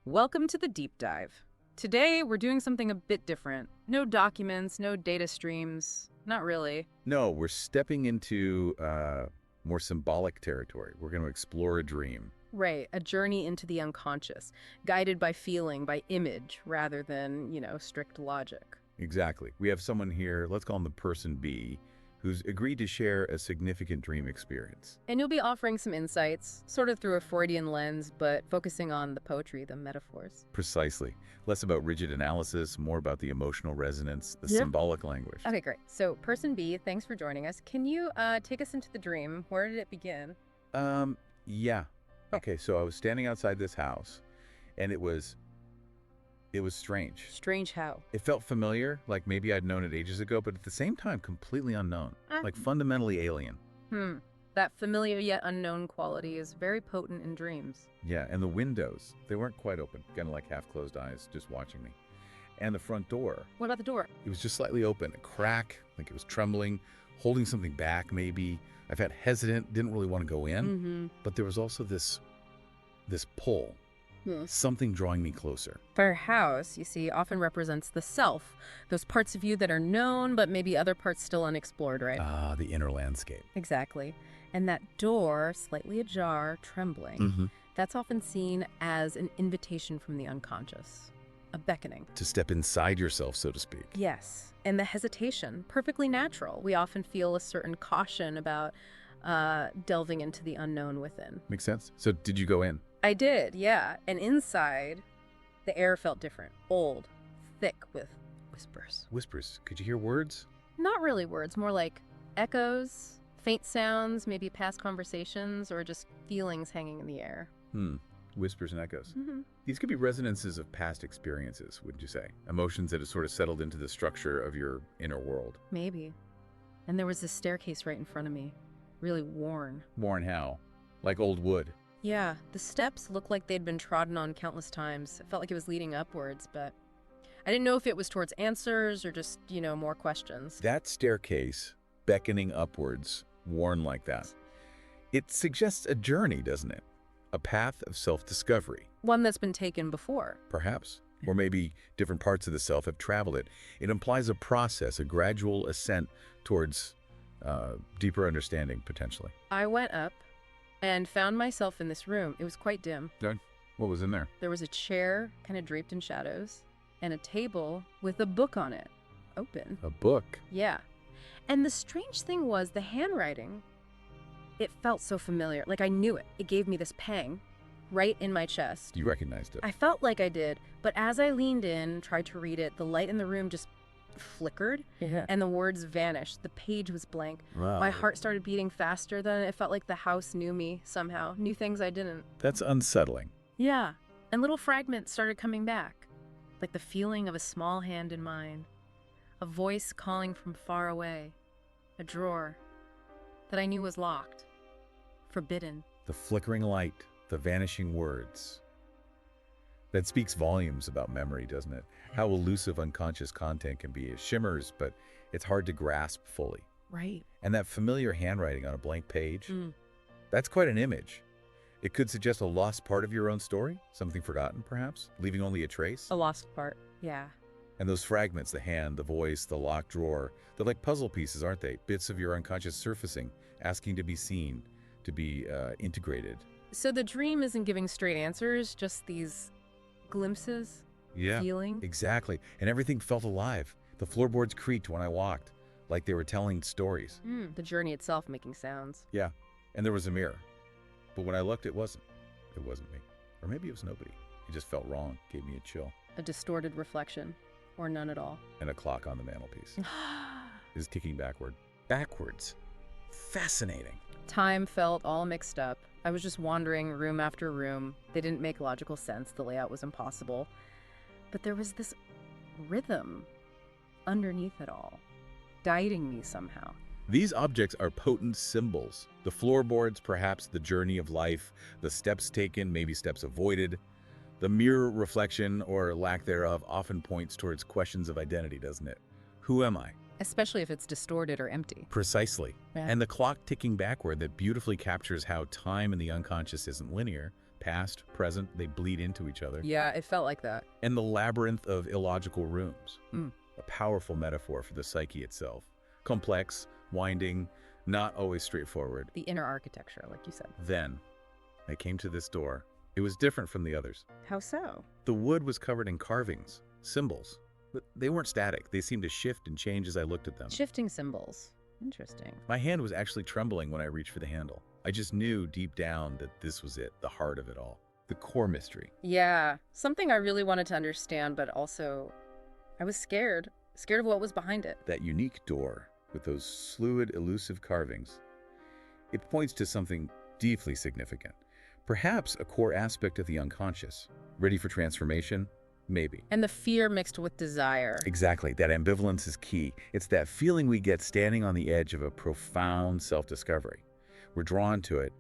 Welcome to the deep dive. Today, we're doing something a bit different. No documents, no data streams. Not really. No, we're stepping into more symbolic territory. We're going to explore a dream. Right, a journey into the unconscious, guided by feeling, by image, rather than, strict logic. Exactly. We have someone here, let's call him the person B, who's agreed to share a significant dream experience. And you'll be offering some insights, sort of through a Freudian lens, but focusing on the poetry, the metaphors. Precisely. Less about rigid analysis, more about the emotional resonance, the symbolic language. Okay, great. So, person B, thanks for joining us. Can you take us into the dream? Where did it begin? Yeah. Okay, so I was standing outside this house, and it was strange. Strange how? It felt familiar, like maybe I'd known it ages ago, but at the same time, completely unknown, like fundamentally alien. That familiar yet unknown quality is very potent in dreams. Yeah, and the windows, they weren't quite open, kind of like half-closed eyes just watching me. And the front door, What about the door? it was just slightly open, a crack, like it was trembling, holding something back maybe. I felt hesitant, didn't really want to go in, but there was also this pull, something drawing me closer. For a house, you see, often represents the self, those parts of you that are known, but maybe other parts still unexplored, right? Ah, the inner landscape. Exactly. And that door, slightly ajar, trembling, that's often seen as an invitation from the unconscious, a beckoning. To step inside yourself, so to speak. Yes. And the hesitation, perfectly natural. We often feel a certain caution about delving into the unknown within. Makes sense? So did you go in? I did, yeah. And inside, the air felt different, old, thick with whispers. Whispers. Could you hear words? Not really words, more like echoes, faint sounds, maybe past conversations, or just feelings hanging in the air. Whispers and echoes. These could be resonances of past experiences, wouldn't you say? Emotions that have sort of settled into the structure of your inner world. Maybe. And there was this staircase right in front of me, really worn. Worn how? Like old wood. Yeah, the steps looked like they'd been trodden on countless times. It felt like it was leading upwards, but I didn't know if it was towards answers or just, more questions. That staircase, beckoning upwards, worn like that, it suggests a journey, doesn't it? A path of self-discovery. One that's been taken before. Perhaps. Or maybe different parts of the self have traveled it. It implies a process, a gradual ascent towards deeper understanding, potentially. I went up and found myself in this room. It was quite dim. What was in there? There was a chair kind of draped in shadows and a table with a book on it, open. A book? Yeah. And the strange thing was the handwriting. It felt so familiar, like I knew it. It gave me this pang right in my chest. You recognized it? I felt like I did, but as I leaned in, tried to read it, the light in the room just flickered and the words vanished. The page was blank. Wow. My heart started beating faster. Then it felt like the house knew me somehow, knew things I didn't. That's unsettling. Yeah, and little fragments started coming back, like the feeling of a small hand in mine, a voice calling from far away, a drawer that I knew was locked, forbidden. The flickering light, the vanishing words. That speaks volumes about memory, doesn't it? How elusive unconscious content can be. It shimmers, but it's hard to grasp fully. Right. And that familiar handwriting on a blank page, that's quite an image. It could suggest a lost part of your own story, something forgotten, perhaps, leaving only a trace. A lost part, yeah. And those fragments, the hand, the voice, the locked drawer, they're like puzzle pieces, aren't they? Bits of your unconscious surfacing, asking to be seen, to be integrated. So the dream isn't giving straight answers, just these glimpses, feeling. Exactly. And everything felt alive. The floorboards creaked when I walked, like they were telling stories. The journey itself making sounds. Yeah. And there was a mirror. But when I looked, it wasn't. It wasn't me. Or maybe it was nobody. It just felt wrong, gave me a chill. A distorted reflection, or none at all. And a clock on the mantelpiece is ticking backward. Backwards. Fascinating. Time felt all mixed up. I was just wandering room after room. They didn't make logical sense. The layout was impossible. But there was this rhythm underneath it all, guiding me somehow. These objects are potent symbols. The floorboards, perhaps the journey of life, the steps taken, maybe steps avoided. The mirror reflection, or lack thereof, often points towards questions of identity, doesn't it? Who am I? Especially if it's distorted or empty. Precisely. Yeah. And the clock ticking backward that beautifully captures how time in the unconscious isn't linear, Past, present, they bleed into each other. Yeah, it felt like that. And the labyrinth of illogical rooms. Mm. A powerful metaphor for the psyche itself. Complex, winding, not always straightforward. The inner architecture, like you said. Then, I came to this door. It was different from the others. How so? The wood was covered in carvings, symbols. But they weren't static. They seemed to shift and change as I looked at them. Shifting symbols. Interesting. My hand was actually trembling when I reached for the handle. I just knew deep down that this was it, the heart of it all. The core mystery. Yeah, something I really wanted to understand, but also I was scared. Scared of what was behind it. That unique door with those fluid, elusive carvings. It points to something deeply significant. Perhaps a core aspect of the unconscious. Ready for transformation? Maybe. And the fear mixed with desire. Exactly. That ambivalence is key. It's that feeling we get standing on the edge of a profound self-discovery. We're drawn to it,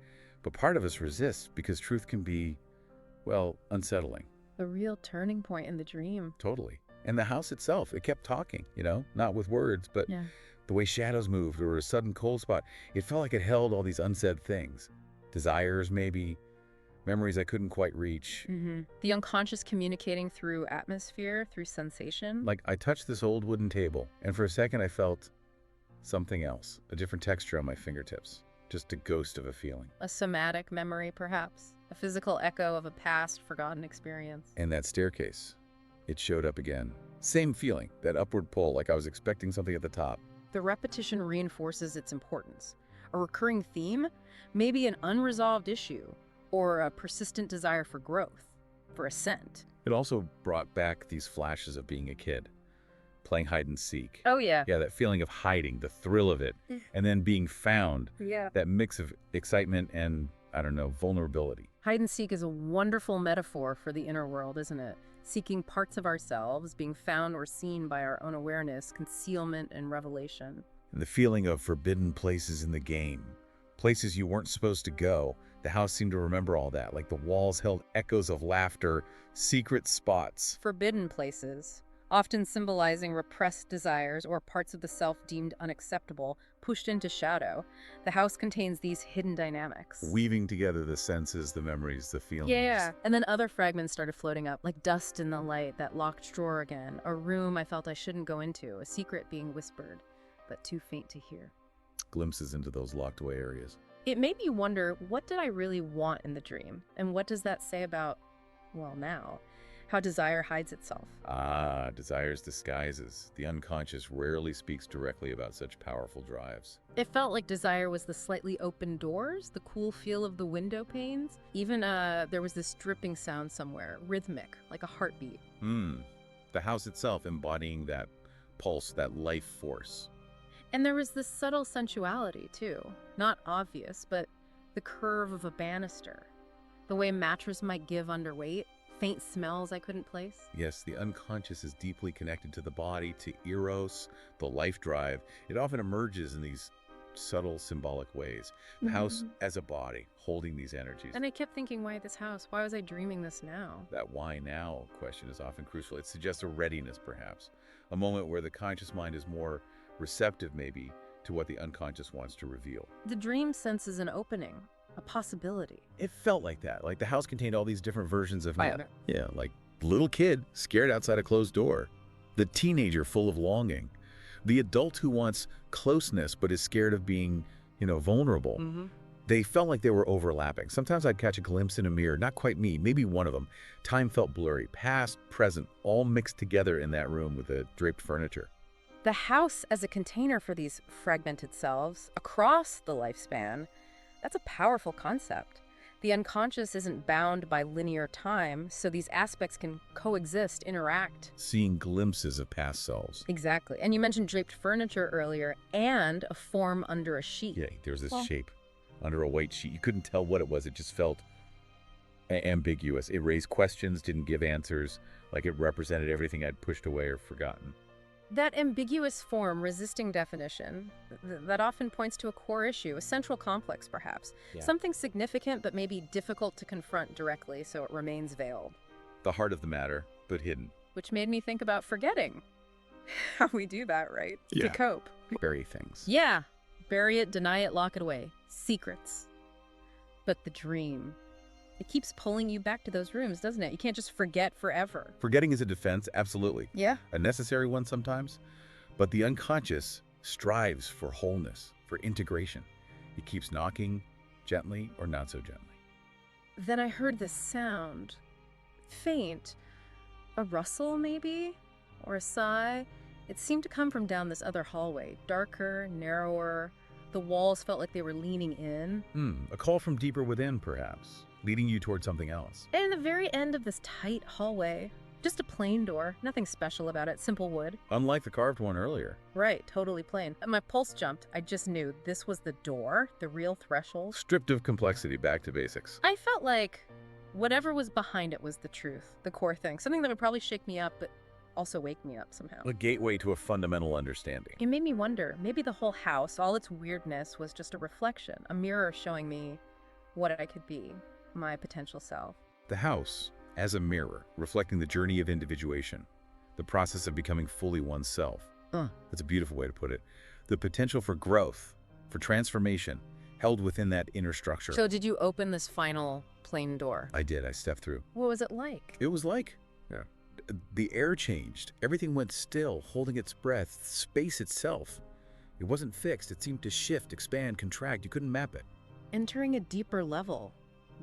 but part of us resists because truth can be, well, unsettling. A real turning point in the dream. Totally. And the house itself, it kept talking, not with words, but Yeah. the way shadows moved or a sudden cold spot, it felt like it held all these unsaid things. Desires, maybe. Memories I couldn't quite reach. The unconscious communicating through atmosphere, through sensation. Like I touched this old wooden table, and for a second I felt something else, a different texture on my fingertips. Just a ghost of a feeling. A somatic memory, perhaps. A physical echo of a past, forgotten experience. And that staircase, it showed up again. Same feeling, that upward pull, like I was expecting something at the top. The repetition reinforces its importance. A recurring theme, maybe an unresolved issue, or a persistent desire for growth, for ascent. It also brought back these flashes of being a kid, playing hide and seek. Oh, yeah. Yeah, that feeling of hiding, the thrill of it, and then being found. Yeah. That mix of excitement and, vulnerability. Hide and seek is a wonderful metaphor for the inner world, isn't it? Seeking parts of ourselves, being found or seen by our own awareness, concealment and revelation. And the feeling of forbidden places in the game, places you weren't supposed to go. The house seemed to remember all that, like the walls held echoes of laughter, secret spots. Forbidden places, often symbolizing repressed desires or parts of the self deemed unacceptable, pushed into shadow. The house contains these hidden dynamics. Weaving together the senses, the memories, the feelings. Yeah, and then other fragments started floating up, like dust in the light, that locked drawer again, a room I felt I shouldn't go into, a secret being whispered, but too faint to hear. Glimpses into those locked away areas. It made me wonder, what did I really want in the dream? And what does that say about, now, how desire hides itself? Desire's disguises. The unconscious rarely speaks directly about such powerful drives. It felt like desire was the slightly open doors, the cool feel of the window panes. Even there was this dripping sound somewhere, rhythmic, like a heartbeat. The house itself embodying that pulse, that life force. And there was this subtle sensuality, too. Not obvious, but the curve of a banister. The way mattress might give under weight. Faint smells I couldn't place. Yes, the unconscious is deeply connected to the body, to eros, the life drive. It often emerges in these subtle symbolic ways. The house as a body, holding these energies. And I kept thinking, why this house? Why was I dreaming this now? That why now question is often crucial. It suggests a readiness, perhaps. A moment where the conscious mind is more receptive, maybe, to what the unconscious wants to reveal. The dream senses an opening, a possibility. It felt like that. Like the house contained all these different versions of me. Right. Yeah, like little kid scared outside a closed door. The teenager full of longing. The adult who wants closeness but is scared of being, vulnerable. They felt like they were overlapping. Sometimes I'd catch a glimpse in a mirror, not quite me, maybe one of them. Time felt blurry, past, present, all mixed together in that room with the draped furniture. The house as a container for these fragmented selves across the lifespan, that's a powerful concept. The unconscious isn't bound by linear time, so these aspects can coexist, interact. Seeing glimpses of past selves. Exactly. And you mentioned draped furniture earlier, and a form under a sheet. Yeah, there was this shape under a white sheet. You couldn't tell what it was. It just felt ambiguous. It raised questions, didn't give answers, like it represented everything I'd pushed away or forgotten. That ambiguous form, resisting definition, that often points to a core issue, a central complex perhaps. Yeah. Something significant but maybe difficult to confront directly, so it remains veiled. The heart of the matter, but hidden. Which made me think about forgetting. How we do that, right? Yeah. To cope. Bury things. Yeah. Bury it, deny it, lock it away. Secrets. But the dream. It keeps pulling you back to those rooms, doesn't it? You can't just forget forever. Forgetting is a defense, absolutely. Yeah. A necessary one sometimes. But the unconscious strives for wholeness, for integration. It keeps knocking, gently or not so gently. Then I heard this sound. Faint. A rustle, maybe? Or a sigh? It seemed to come from down this other hallway. Darker, narrower. The walls felt like they were leaning in. A call from deeper within, perhaps, leading you toward something else. And in the very end of this tight hallway, just a plain door, nothing special about it, simple wood. Unlike the carved one earlier. Right, totally plain. My pulse jumped. I just knew this was the door, the real threshold. Stripped of complexity, back to basics. I felt like whatever was behind it was the truth, the core thing, something that would probably shake me up, but also wake me up somehow. A gateway to a fundamental understanding. It made me wonder, maybe the whole house, all its weirdness, was just a reflection, a mirror showing me what I could be, my potential self. The house, as a mirror, reflecting the journey of individuation, the process of becoming fully oneself. That's a beautiful way to put it. The potential for growth, for transformation, held within that inner structure. So did you open this final plain door? I did. I stepped through. What was it like? It was like, the air changed. Everything went still, holding its breath. Space itself. It wasn't fixed. It seemed to shift, expand, contract. You couldn't map it. Entering a deeper level,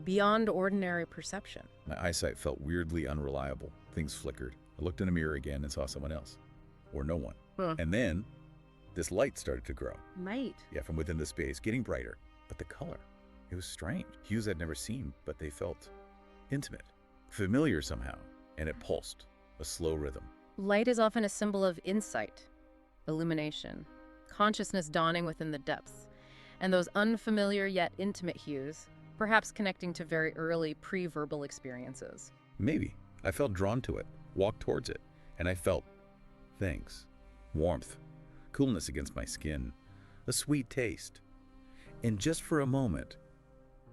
beyond ordinary perception. My eyesight felt weirdly unreliable. Things flickered. I looked in a mirror again and saw someone else. Or no one. And then, this light started to grow. Light? Yeah, from within the space, getting brighter. But the color, it was strange. Hues I'd never seen, but they felt intimate, familiar somehow. And it pulsed, a slow rhythm. Light is often a symbol of insight, illumination, consciousness dawning within the depths. And those unfamiliar yet intimate hues, perhaps connecting to very early pre-verbal experiences. Maybe. I felt drawn to it, walked towards it, and I felt things. Warmth, coolness against my skin, a sweet taste. And just for a moment,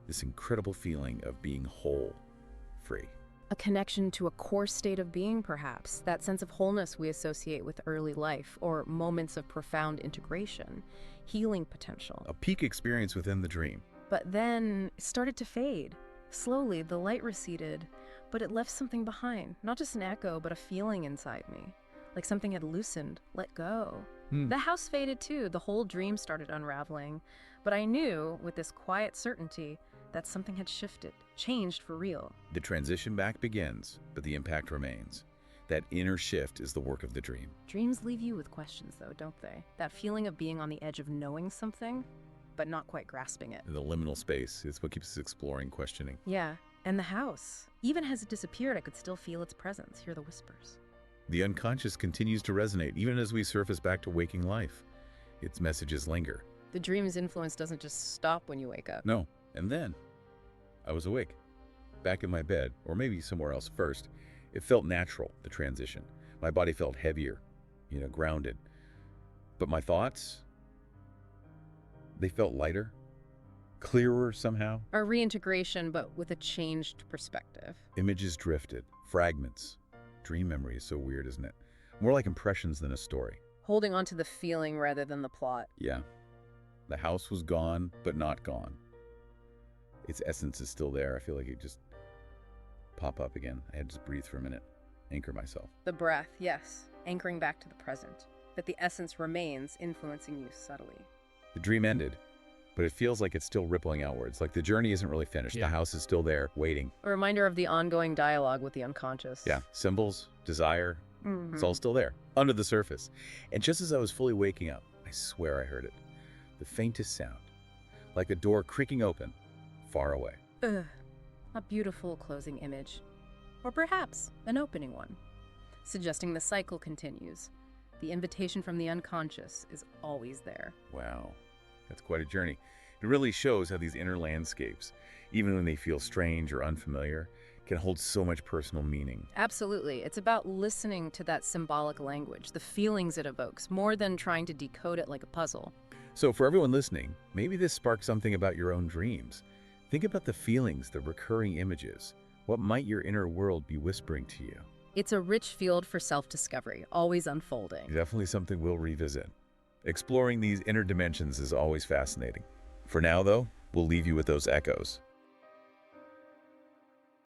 this incredible feeling of being whole, free. A connection to a core state of being, perhaps, that sense of wholeness we associate with early life, or moments of profound integration, healing potential. A peak experience within the dream. But then it started to fade. Slowly, the light receded, but it left something behind. Not just an echo, but a feeling inside me. Like something had loosened, let go. The house faded too. The whole dream started unraveling. But I knew, with this quiet certainty, that something had shifted, changed for real. The transition back begins, but the impact remains. That inner shift is the work of the dream. Dreams leave you with questions, though, don't they? That feeling of being on the edge of knowing something, but not quite grasping it. The liminal space is what keeps us exploring, questioning. Yeah, and the house. Even as it disappeared, I could still feel its presence, hear the whispers. The unconscious continues to resonate, even as we surface back to waking life. Its messages linger. The dream's influence doesn't just stop when you wake up. No, and then I was awake, back in my bed, or maybe somewhere else first. It felt natural, the transition. My body felt heavier, grounded. But my thoughts, they felt lighter, clearer somehow. A reintegration, but with a changed perspective. Images drifted, fragments. Dream memory is so weird, isn't it? More like impressions than a story. Holding on to the feeling rather than the plot. Yeah. The house was gone, but not gone. Its essence is still there. I feel like it just pop up again. I had to just breathe for a minute, anchor myself. The breath, yes, anchoring back to the present. But the essence remains, influencing you subtly. The dream ended, but it feels like it's still rippling outwards, like the journey isn't really finished. The house is still there, waiting. A reminder of the ongoing dialogue with the unconscious. Yeah, symbols, desire, it's all still there, under the surface. And just as I was fully waking up, I swear I heard it. The faintest sound, like a door creaking open, far away. A beautiful closing image. Or perhaps an opening one, suggesting the cycle continues. The invitation from the unconscious is always there. Wow, that's quite a journey. It really shows how these inner landscapes, even when they feel strange or unfamiliar, can hold so much personal meaning. Absolutely. It's about listening to that symbolic language, the feelings it evokes, more than trying to decode it like a puzzle. So for everyone listening, maybe this sparked something about your own dreams. Think about the feelings, the recurring images. What might your inner world be whispering to you? It's a rich field for self-discovery, always unfolding. Definitely something we'll revisit. Exploring these inner dimensions is always fascinating. For now, though, we'll leave you with those echoes.